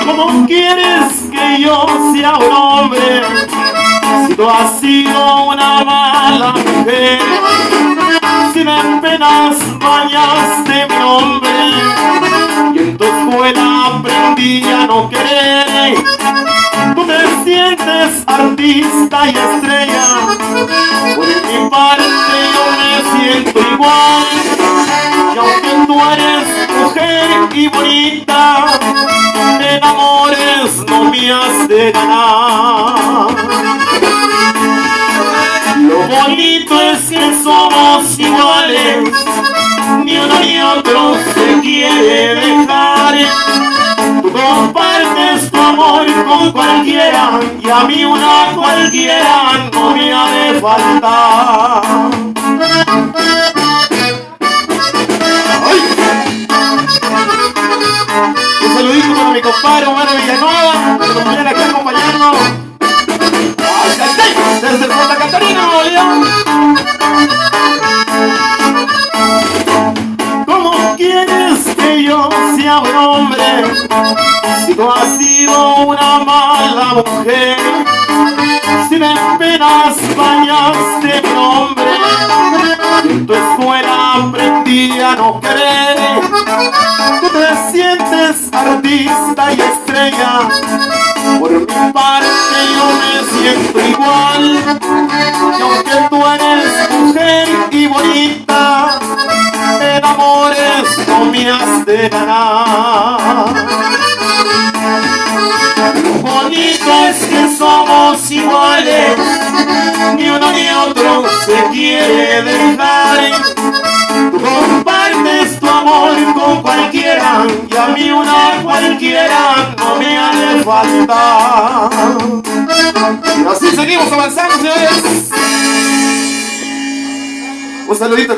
¿Cómo quieres que yo sea un hombre si tú has sido una mala mujer? Si en penas bañaste mi nombre y en tu escuela aprendí a no querer. Tú te sientes artista y estrella, por mi parte yo me siento igual. Y aunque tú eres mujer y bonita, te enamores no me has de ganar. Lo bonito es que somos iguales, ni uno ni otro se quiere dejar. Tú compartes tu amor con cualquiera y a mí una cualquiera no me ha de faltar. ¡Ay! Un saludito para mi compadre Omar Villanueva, que nos viene aquí a acompañarnos. ¡Ay, ay, ay! Desde Santa Catarina, Nuevo León. ¿Cómo quieres que yo sea un hombre si tú has sido una mala mujer? Si en penas bañaste mi nombre y en tu escuela aprendí a no querer. Tú te sientes artista y estrella, por mi parte yo me siento igual. Y aunque tú eres mujer y bonita, te enamores no me has de ganar. Lo bonito es que somos iguales, ni uno ni otro se quiere dejar. Tú compartes tu amor con cualquiera y a mí una cualquiera no me ha de faltar. Y así seguimos avanzando, señores. Un saludito.